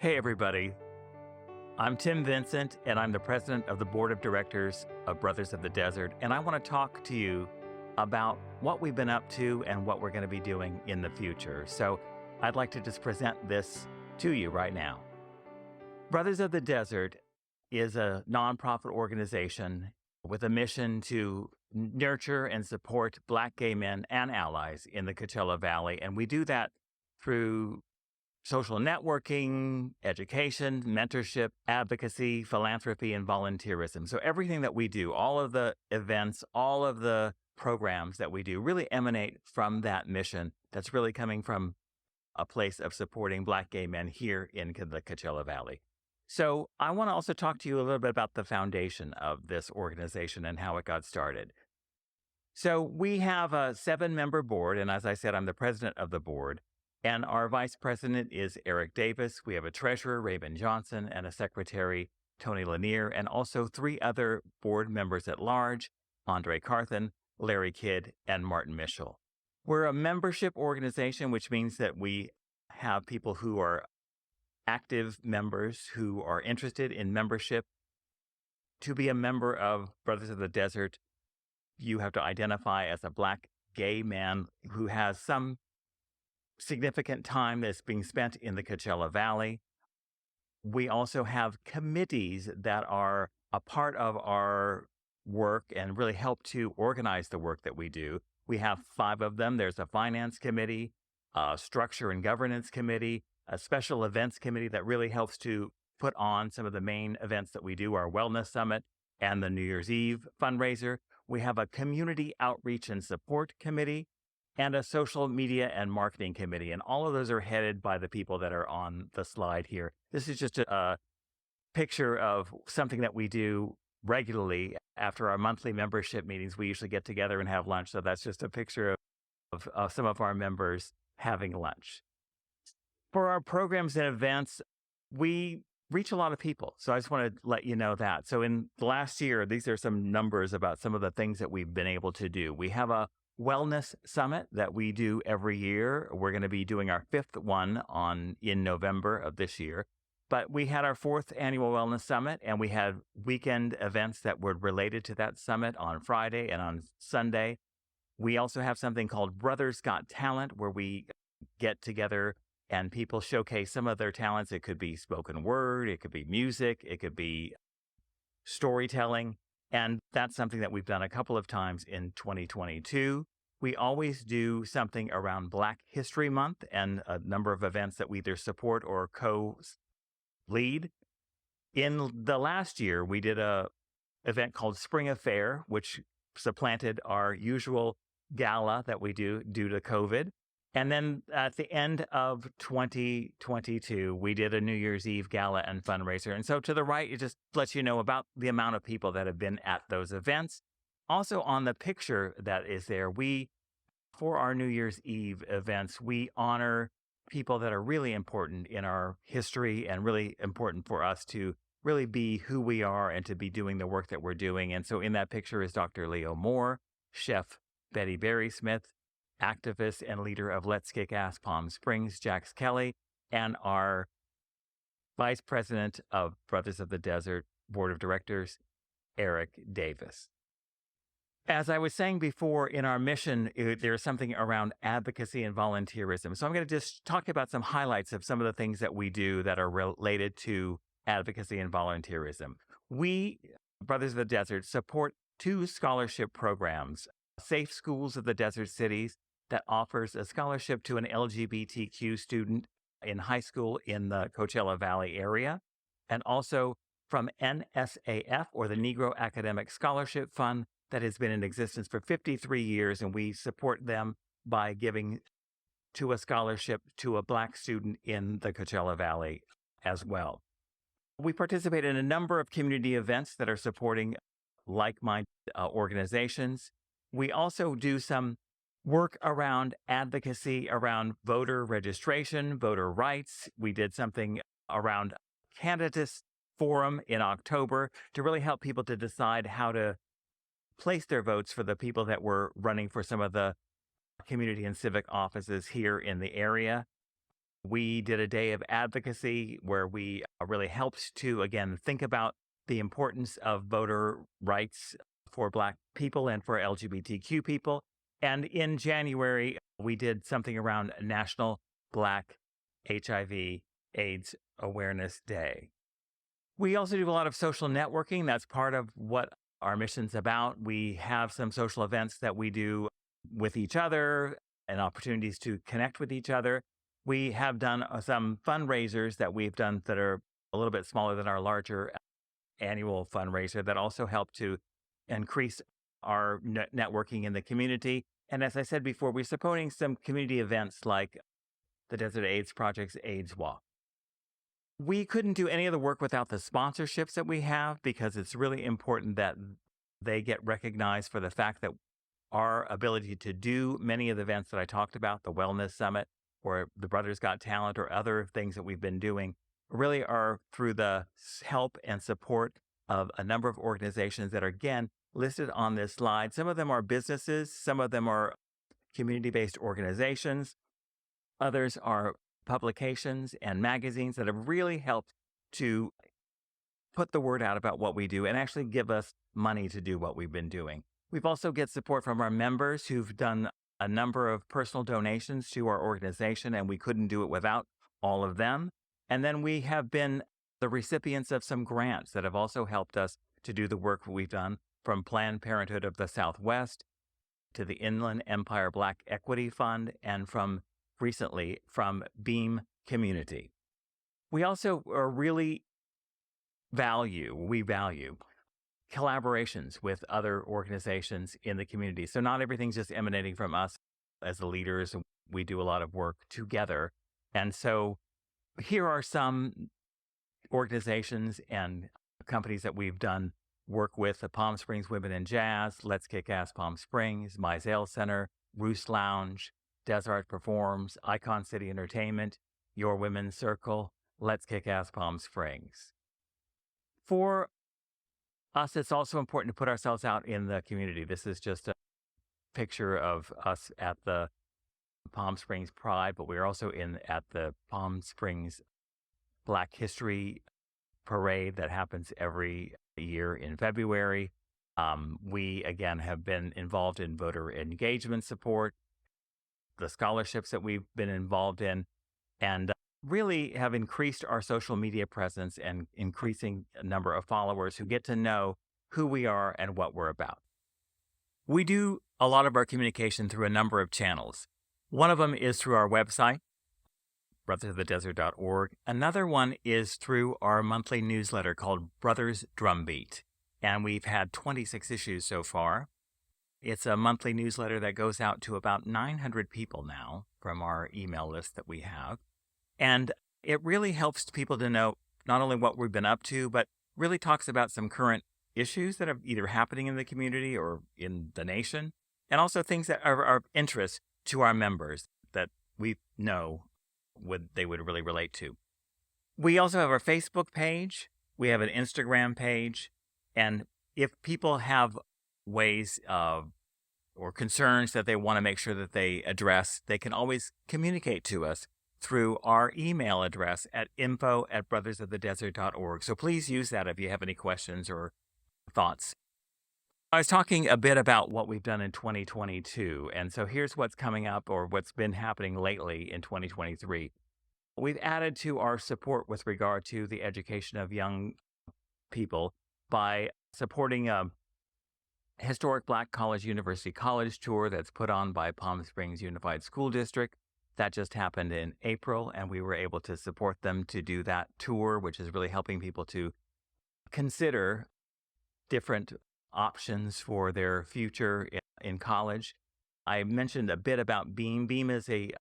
Hey, everybody. I'm Tim Vincent, and I'm the president of the board of directors of Brothers of the Desert. And I want to talk to you about what we've been up to and what we're going to be doing in the future. So I'd like to just present this to you right now. Brothers of the Desert is a nonprofit organization with a mission to nurture and support Black gay men and allies in the Coachella Valley. And we do that through social networking, education, mentorship, advocacy, philanthropy, and volunteerism. So everything that we do, all of the events, all of the programs that we do really emanate from that mission that's really coming from a place of supporting Black gay men here in the Coachella Valley. So I want to also talk to you a little bit about the foundation of this organization and how it got started. So we have a 7-member board, and as I said, I'm the president of the board. And our vice president is Eric Davis. We have a treasurer, Raymond Johnson, and a secretary, Tony Lanier, and also 3 other board members at large, Andre Carthen, Larry Kidd, and Martin Mischel. We're a membership organization, which means that we have people who are active members who are interested in membership. To be a member of Brothers of the Desert, you have to identify as a Black gay man who has some significant time that's being spent in the Coachella Valley. We also have committees that are a part of our work and really help to organize the work that we do. We have 5 of them. There's a finance committee, a structure and governance committee, a special events committee that really helps to put on some of the main events that we do, our wellness summit and the New Year's Eve fundraiser. We have a community outreach and support committee and a social media and marketing committee. And all of those are headed by the people that are on the slide here. This is just a picture of something that we do regularly after our monthly membership meetings. We usually get together and have lunch. So that's just a picture of some of our members having lunch. For our programs and events, we reach a lot of people. So I just want to let you know that. So in the last year, these are some numbers about some of the things that we've been able to do. We have a wellness summit that we do every year. We're going to be doing our 5th one in November of this year. But we had our 4th annual wellness summit, and we had weekend events that were related to that summit on Friday and on Sunday. We also have something called Brothers Got Talent, where we get together and people showcase some of their talents. It could be spoken word, it could be music, it could be storytelling. And that's something that we've done a couple of times in 2022. We always do something around Black History Month and a number of events that we either support or co-lead. In the last year, we did a event called Spring Affair, which supplanted our usual gala that we do due to COVID. And then at the end of 2022, we did a New Year's Eve gala and fundraiser. And so to the right, it just lets you know about the amount of people that have been at those events. Also on the picture that is there, for our New Year's Eve events, we honor people that are really important in our history and really important for us to really be who we are and to be doing the work that we're doing. And so in that picture is Dr. Leo Moore, Chef Betty Berry Smith, activist and leader of Let's Kick Ass Palm Springs, Jax Kelly, and our vice president of Brothers of the Desert Board of Directors, Eric Davis. As I was saying before, in our mission, there's something around advocacy and volunteerism. So I'm going to just talk about some highlights of some of the things that we do that are related to advocacy and volunteerism. We, Brothers of the Desert, support 2 scholarship programs, Safe Schools of the Desert Cities, that offers a scholarship to an LGBTQ student in high school in the Coachella Valley area, and also from NSAF, or the Negro Academic Scholarship Fund, that has been in existence for 53 years, and we support them by giving to a scholarship to a Black student in the Coachella Valley as well. We participate in a number of community events that are supporting like-minded organizations. We also do some work around advocacy around voter registration, voter rights. We did something around candidates forum in October to really help people to decide how to place their votes for the people that were running for some of the community and civic offices here in the area. We did a day of advocacy where we really helped to, again, think about the importance of voter rights for Black people and for LGBTQ people. And in January, we did something around National Black HIV/AIDS Awareness Day. We also do a lot of social networking. That's part of what our mission's about. We have some social events that we do with each other and opportunities to connect with each other. We have done some fundraisers that we've done that are a little bit smaller than our larger annual fundraiser that also help to increase our networking in the community. And as I said before, we're supporting some community events like the Desert AIDS Project's AIDS Walk. We couldn't do any of the work without the sponsorships that we have because it's really important that they get recognized for the fact that our ability to do many of the events that I talked about, the Wellness Summit or the Brothers Got Talent or other things that we've been doing, really are through the help and support of a number of organizations that are, again, listed on this slide. Some of them are businesses, some of them are community-based organizations, others are publications and magazines that have really helped to put the word out about what we do and actually give us money to do what we've been doing. We've also get support from our members who've done a number of personal donations to our organization, and we couldn't do it without all of them. And then we have been the recipients of some grants that have also helped us to do the work we've done, from Planned Parenthood of the Southwest to the Inland Empire Black Equity Fund, and from recently from Beam Community. We also we value collaborations with other organizations in the community. So not everything's just emanating from us as the leaders. We do a lot of work together. And so here are some organizations and companies that we've done work with: the Palm Springs Women in Jazz, Let's Kick Ass Palm Springs, Mizell Center, Roost Lounge, Desert Performs, Icon City Entertainment, Your Women's Circle, Let's Kick Ass Palm Springs. For us, it's also important to put ourselves out in the community. This is just a picture of us at the Palm Springs Pride, but we're also at the Palm Springs Black History Parade that happens every year in February. We, again, have been involved in voter engagement support, the scholarships that we've been involved in, and really have increased our social media presence and increasing a number of followers who get to know who we are and what we're about. We do a lot of our communication through a number of channels. One of them is through our website, brothersofthedesert.org. Another one is through our monthly newsletter called Brothers Drumbeat, and we've had 26 issues so far. It's a monthly newsletter that goes out to about 900 people now from our email list that we have. And it really helps people to know not only what we've been up to, but really talks about some current issues that are either happening in the community or in the nation, and also things that are of interest to our members that we know they would really relate to. We also have our Facebook page. We have an Instagram page. And if people have ways or concerns that they want to make sure that they address, they can always communicate to us through our email address at info@brothersofthedesert.org. So please use that if you have any questions or thoughts. I was talking a bit about what we've done in 2022, and so here's what's coming up or what's been happening lately in 2023. We've added to our support with regard to the education of young people by supporting a historic Black College University College tour that's put on by Palm Springs Unified School District. That just happened in April, and we were able to support them to do that tour, which is really helping people to consider different options for their future in college. I mentioned a bit about Beam. Beam is a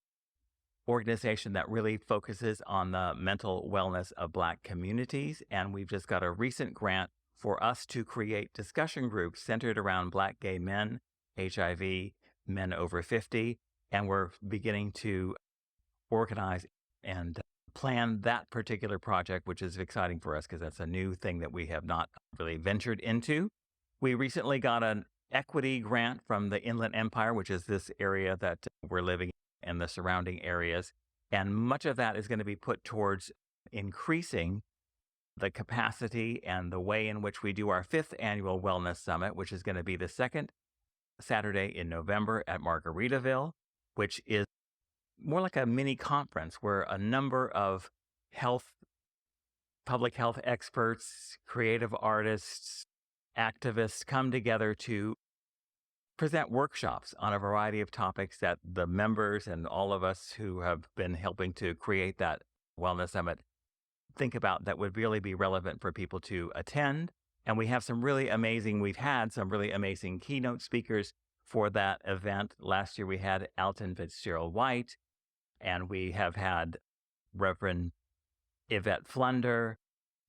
organization that really focuses on the mental wellness of Black communities, and we've just got a recent grant for us to create discussion groups centered around Black gay men, HIV, men over 50, and we're beginning to organize and plan that particular project, which is exciting for us because that's a new thing that we have not really ventured into. We recently got an equity grant from the Inland Empire, which is this area that we're living in, and the surrounding areas. And much of that is going to be put towards increasing the capacity and the way in which we do our fifth annual Wellness Summit, which is going to be the second Saturday in November at Margaritaville, which is more like a mini conference where a number of health, public health experts, creative artists, activists come together to present workshops on a variety of topics that the members and all of us who have been helping to create that Wellness Summit think about that would really be relevant for people to attend. And we've had some really amazing keynote speakers for that event. Last year we had Alton Fitzgerald White, and we have had Reverend Yvette Flunder,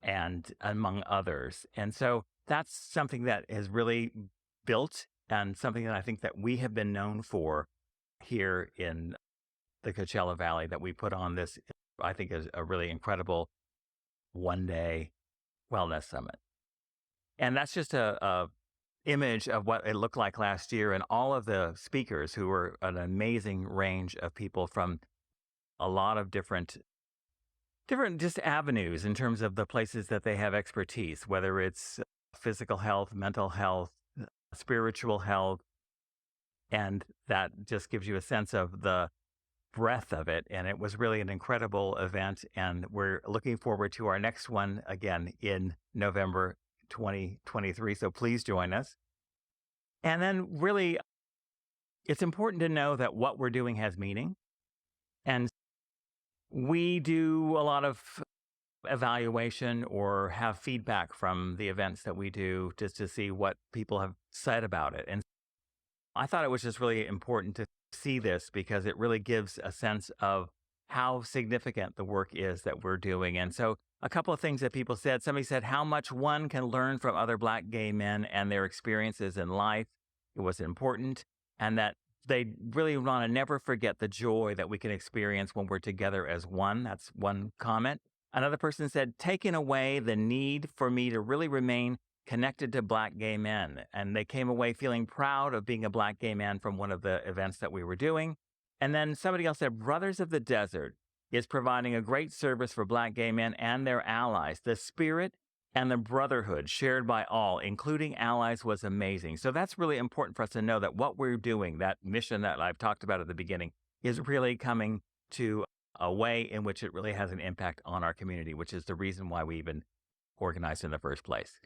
and among others. And so that's something that has really built and something that I think that we have been known for here in the Coachella Valley, that we put on this, I think, is a really incredible one-day wellness summit. And that's just a image of what it looked like last year, and all of the speakers who were an amazing range of people from a lot of different just avenues in terms of the places that they have expertise, whether it's physical health, mental health, spiritual health. And that just gives you a sense of the breadth of it. And it was really an incredible event. And we're looking forward to our next one again in November 2023. So please join us. And then really, it's important to know that what we're doing has meaning. And we do a lot of evaluation or have feedback from the events that we do just to see what people have said about it. And I thought it was just really important to see this because it really gives a sense of how significant the work is that we're doing. And so a couple of things that people said. Somebody said how much one can learn from other Black gay men and their experiences in life. It was important, and that they really want to never forget the joy that we can experience when we're together as one. That's one comment. Another person said, taking away the need for me to really remain connected to Black gay men. And they came away feeling proud of being a Black gay man from one of the events that we were doing. And then somebody else said, Brothers of the Desert is providing a great service for Black gay men and their allies. The spirit and the brotherhood shared by all, including allies, was amazing. So that's really important for us to know that what we're doing, that mission that I've talked about at the beginning, is really coming to a way in which it really has an impact on our community, which is the reason why we even organized in the first place.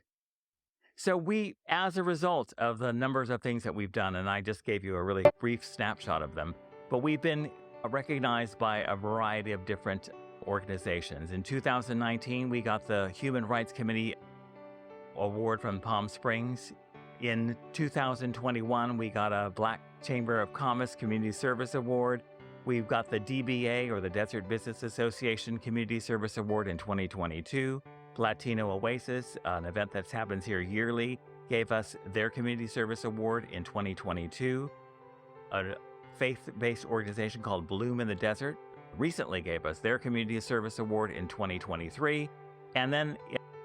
So we, as a result of the numbers of things that we've done, and I just gave you a really brief snapshot of them, but we've been recognized by a variety of different organizations. In 2019, we got the Human Rights Committee Award from Palm Springs. In 2021, we got a Black Chamber of Commerce Community Service Award. We've got the DBA, or the Desert Business Association, Community Service Award in 2022. Latino Oasis, an event that happens here yearly, gave us their Community Service Award in 2022. A faith-based organization called Bloom in the Desert recently gave us their Community Service Award in 2023. And then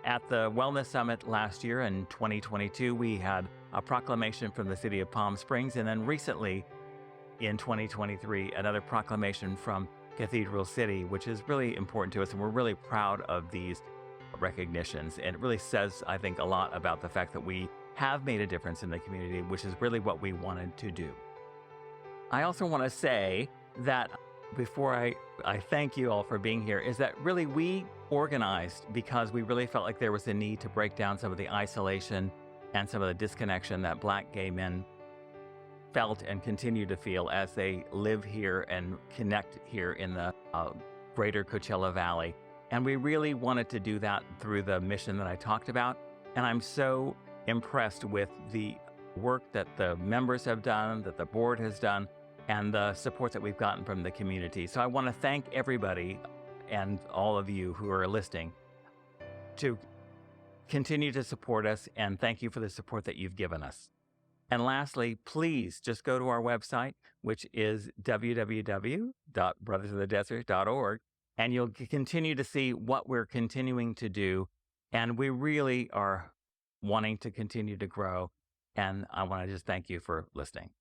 at the Wellness Summit last year in 2022, we had a proclamation from the city of Palm Springs. And then recently in 2023, another proclamation from Cathedral City, which is really important to us. And we're really proud of these recognitions. And it really says, I think, a lot about the fact that we have made a difference in the community, which is really what we wanted to do. I also want to say that before I thank you all for being here, is that really we organized because we really felt like there was a need to break down some of the isolation and some of the disconnection that Black gay men felt and continue to feel as they live here and connect here in the greater Coachella Valley. And we really wanted to do that through the mission that I talked about. And I'm so impressed with the work that the members have done, that the board has done, and the support that we've gotten from the community. So I want to thank everybody and all of you who are listening to continue to support us, and thank you for the support that you've given us. And lastly, please just go to our website, which is www.brothersofthedesert.org, and you'll continue to see what we're continuing to do. And we really are wanting to continue to grow. And I want to just thank you for listening.